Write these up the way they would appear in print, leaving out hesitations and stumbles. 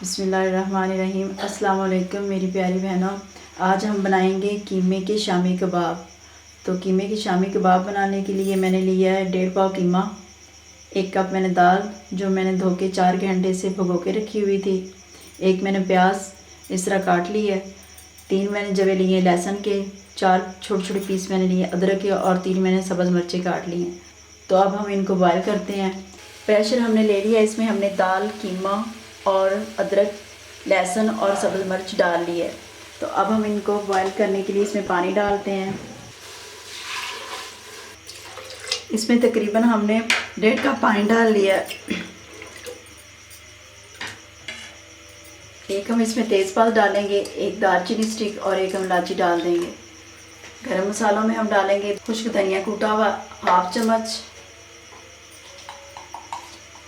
बिस्मिल्लाहिर्रहमानिर्रहीम। अस्सलाम वालेकुम मेरी प्यारी बहनों। आज हम बनाएंगे कीमे के शामी कबाब। तो कीमे के शामी कबाब बनाने के लिए मैंने लिया है 1.5 पाव कीमा, 1 कप मैंने दाल जो मैंने धो के 4 घंटे से भिगो के रखी हुई थी, 1 मैंने प्याज इस तरह काट ली है, 3 मैंने जवे लिए लहसुन के, 4 छोटे छोटे पीस मैंने लिए अदरक के और 3 मैंने सब्ज़ मिर्चें काट ली हैं। तो अब हम इनको बॉयल करते हैं। प्रेशर हमने ले लिया, इसमें हमने दाल, कीमा और अदरक, लहसुन और सब्ज़ मिर्च डाल ली है। तो अब हम इनको बॉयल करने के लिए इसमें पानी डालते हैं। इसमें तकरीबन हमने 1.5 कप पानी डाल लिया है। एक हम इसमें तेज़पात डालेंगे, 1 दालचीनी स्टिक और 1 हम इलायची डाल देंगे। गरम मसालों में हम डालेंगे खुश्क धनिया कूटा हुआ 1/2 चम्मच,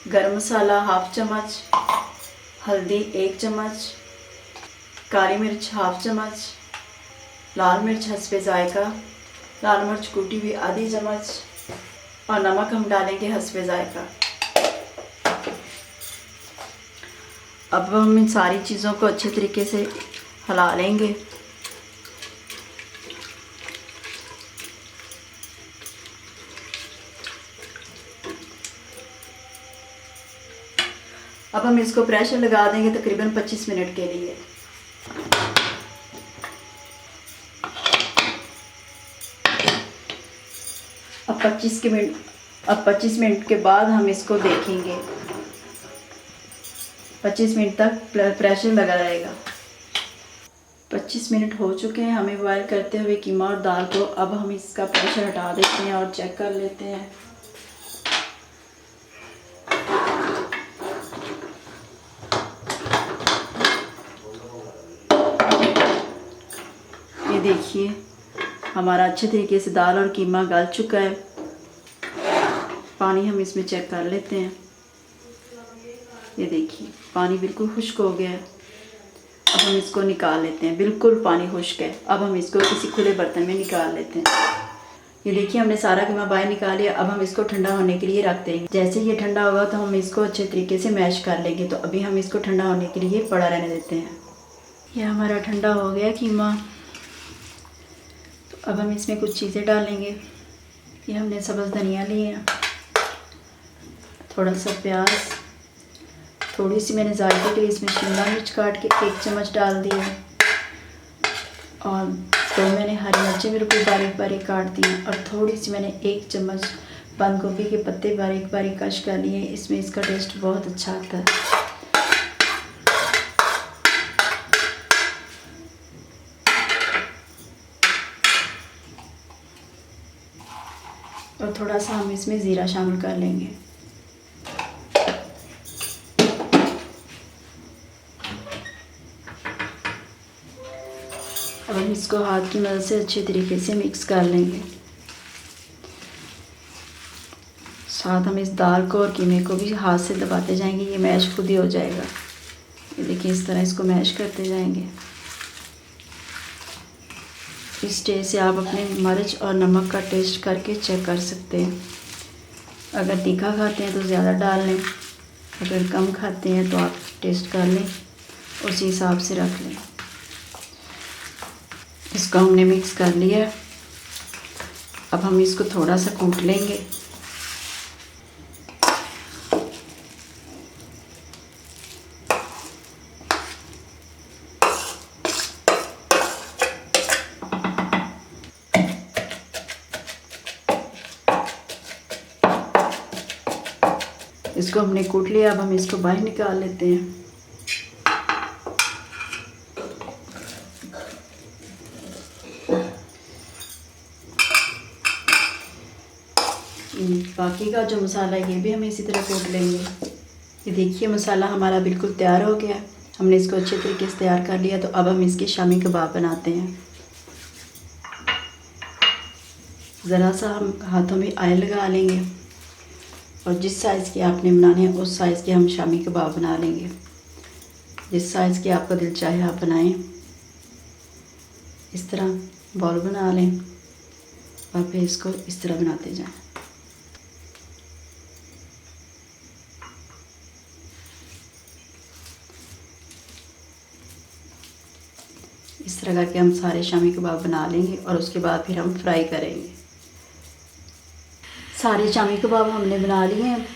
गरम मसाला 1/2 चम्मच, हल्दी 1 चम्मच, काली मिर्च 1/2 चम्मच, लाल मिर्च हस्बे जायका, लाल मिर्च कूटी हुई आधी चम्मच और नमक हम डालेंगे हस्बे जायका। अब हम इन सारी चीज़ों को अच्छे तरीके से हिला लेंगे। अब हम इसको प्रेशर लगा देंगे तकरीबन 25 मिनट के लिए। अब 25 मिनट के बाद हम इसको देखेंगे। 25 मिनट तक प्रेशर लगा रहेगा। 25 मिनट हो चुके हैं हमें बॉयल करते हुए कीमा और दाल को। अब हम इसका प्रेशर हटा देते हैं और चेक कर लेते हैं। ये देखिए हमारा अच्छे तरीके से दाल और कीमा गल चुका है। पानी हम इसमें चेक कर लेते हैं। ये देखिए पानी बिल्कुल खुश्क हो गया है। अब हम इसको निकाल लेते हैं। बिल्कुल पानी खुश्क है। अब हम इसको किसी खुले बर्तन में निकाल लेते हैं। ये देखिए हमने सारा कीमा बाहर निकाल लिया। अब हम इसको ठंडा होने के लिए रख देंगे। जैसे ये ठंडा होगा तो हम इसको अच्छे तरीके से मैश कर लेंगे। तो अभी हम इसको ठंडा होने के लिए पड़ा रहने देते हैं। यह हमारा ठंडा हो गया कीमा। तो अब हम इसमें कुछ चीज़ें डालेंगे। ये हमने सब्ज़ धनिया लिए हैं, थोड़ा सा प्याज, थोड़ी सी मैंने जायके के लिए इसमें शिमला मिर्च काट के 1 चम्मच डाल दी है और 2 मैंने हरी मिर्चें बिल्कुल बारीक बारीक काट दी हैं और थोड़ी सी मैंने 1 चम्मच बंद गोभी के पत्ते बारीक बारीक कश कर लिए हैं। इसमें इसका टेस्ट बहुत अच्छा आता है। और थोड़ा सा हम इसमें ज़ीरा शामिल कर लेंगे। अब हम इसको हाथ की मदद से अच्छे तरीके से मिक्स कर लेंगे। साथ हम इस दाल को और कीमे को भी हाथ से दबाते जाएंगे। ये मैश खुद ही हो जाएगा। ये देखिए इस तरह इसको मैश करते जाएंगे। इस स्टेज से आप अपने मिर्च और नमक का टेस्ट करके चेक कर सकते हैं। अगर तीखा खाते हैं तो ज़्यादा डाल लें, अगर कम खाते हैं तो आप टेस्ट कर लें, उसी हिसाब से रख लें। इसको हमने मिक्स कर लिया। अब हम इसको थोड़ा सा कूट लेंगे। इसको हमने कूट लिया। अब हम इसको बाहर निकाल लेते हैं। बाकी का जो मसाला है ये भी हम इसी तरह कूट लेंगे। ये देखिए मसाला हमारा बिल्कुल तैयार हो गया है। हमने इसको अच्छे तरीके से तैयार कर लिया। तो अब हम इसके शामी कबाब बनाते हैं। ज़रा सा हम हाथों में ऑयल लगा लेंगे और जिस साइज़ के आपने बनाने हैं उस साइज़ के हम शामी कबाब बना लेंगे। जिस साइज़ के आपका दिल चाहे आप बनाएं। इस तरह बॉल बना लें और फिर इसको इस तरह बनाते जाएं। इस तरह करके हम सारे शामी कबाब बना लेंगे और उसके बाद फिर हम फ्राई करेंगे। सारे शामी कबाब हमने बना लिए हैं।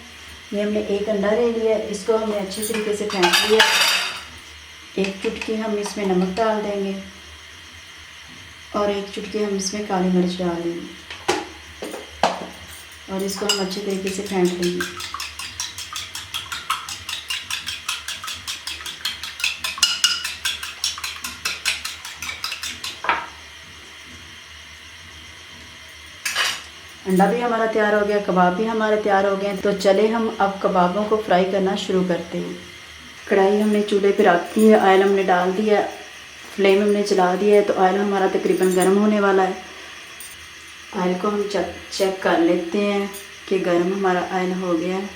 ये हमने एक अंडा ले लिया, इसको हमने अच्छे तरीके से फेंट लिया। एक चुटकी हम इसमें नमक डाल देंगे और एक चुटकी हम इसमें काली मिर्च डाल देंगे और इसको हम अच्छे तरीके से फेंट लेंगे। अंडा भी हमारा तैयार हो गया, कबाब भी हमारे तैयार हो गए। तो चले हम अब कबाबों को फ्राई करना शुरू करते हैं। कढ़ाई हमने चूल्हे पे रख दी है, ऑयल हमने डाल दिया, फ्लेम हमने चला दिया है। तो ऑयल हमारा तकरीबन गर्म होने वाला है। ऑयल को हम चेक कर लेते हैं कि गर्म हमारा ऑयल हो गया है।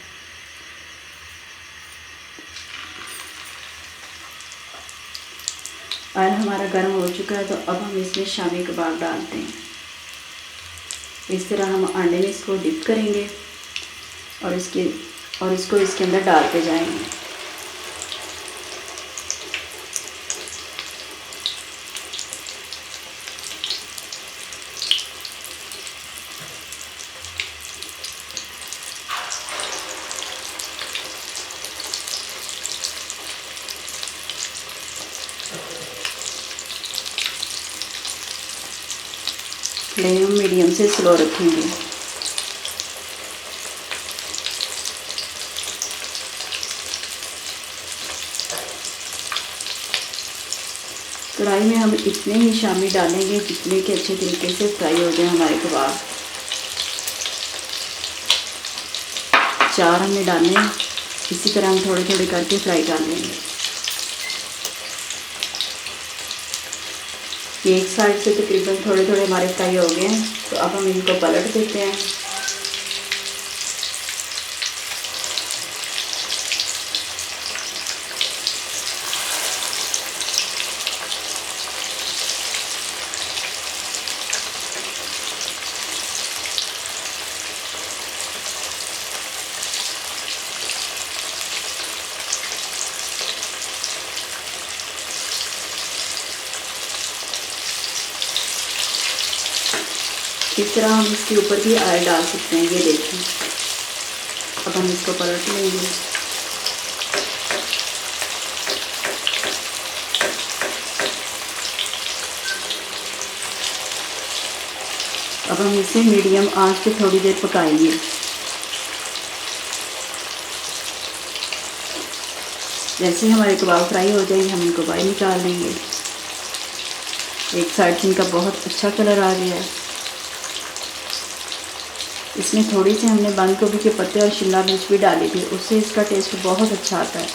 ऑयल हमारा गर्म हो चुका है। तो अब हम इसमें शामी कबाब डालते हैं। इस तरह हम अंडे में इसको डिप करेंगे और इसको इसके अंदर डालते जाएंगे। फ्लेम मीडियम से स्लो रखेंगे। कढ़ाई में हम इतने ही शामी डालेंगे जितने के अच्छे तरीके से फ्राई हो जाए हमारे कबाब। 4 हमने डालने हैं। इसी तरह हम थोड़े थोड़े करके फ्राई कर लेंगे। एक साइड से तकरीबन थोड़े थोड़े हमारे फ्राई हो गए हैं। तो अब हम इनको पलट देते हैं। इस तरह हम इसके ऊपर भी ऑयल डाल सकते हैं। ये देखिए, अब हम इसको पलट लेंगे। अब हम इसे मीडियम आंच पे थोड़ी देर पकाएंगे। जैसे हमारे कबाब फ्राई हो जाएंगे हम इनको बाहर निकाल लेंगे। एक साइड से इनका बहुत अच्छा कलर आ गया है। इसमें थोड़ी सी हमने बंद गोभी के पत्ते और शिमला मिर्च भी डाली थी, उससे इसका टेस्ट बहुत अच्छा आता है।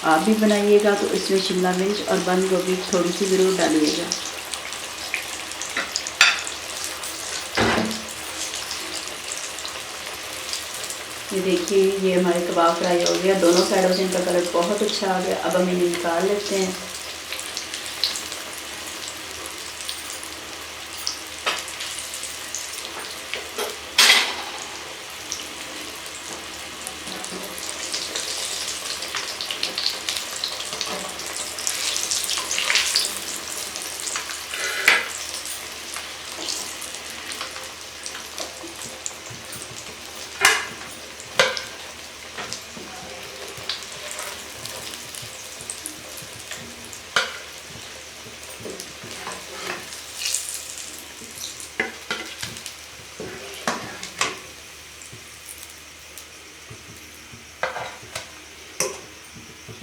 आप भी बनाइएगा तो इसमें शिमला मिर्च और बंद गोभी थोड़ी सी ज़रूर डालिएगा। ये देखिए, ये हमारे कबाब फ्राई हो गया। दोनों साइडों से इनका कलर बहुत अच्छा आ गया। अब हम इन्हें निकाल लेते हैं।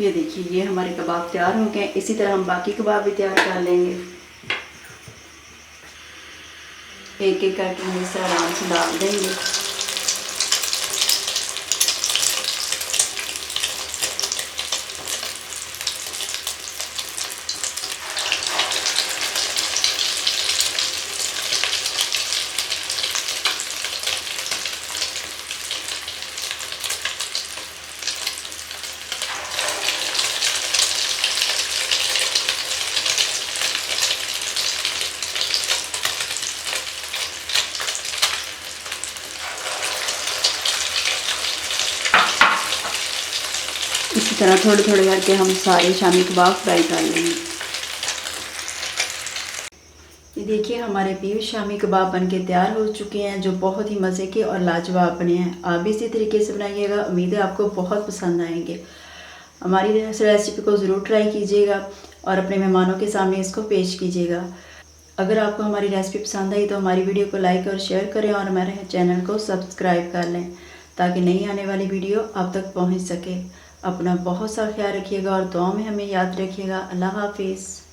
ये देखिए, ये हमारे कबाब तैयार हो गए। इसी तरह हम बाकी कबाब भी तैयार कर लेंगे। एक एक करके हम इसे आराम से डाल देंगे। इसी तरह थोड़े थोड़े करके हम सारे शामी कबाब फ्राई कर लेंगे। देखिए हमारे पीव शामी कबाब बनके तैयार हो चुके हैं, जो बहुत ही मज़े के और लाजवाब बने हैं। आप भी इसी तरीके से बनाइएगा, उम्मीद है आपको बहुत पसंद आएंगे। हमारी इस रेसिपी को ज़रूर ट्राई कीजिएगा और अपने मेहमानों के सामने इसको पेश कीजिएगा। अगर आपको हमारी रेसिपी पसंद आई तो हमारी वीडियो को लाइक और शेयर करें और हमारे चैनल को सब्सक्राइब कर लें, ताकि नई आने वाली वीडियो आप तक पहुंच सके। अपना बहुत सा ख्याल रखिएगा और दुआ में हमें याद रखिएगा। अल्लाह हाफिज़।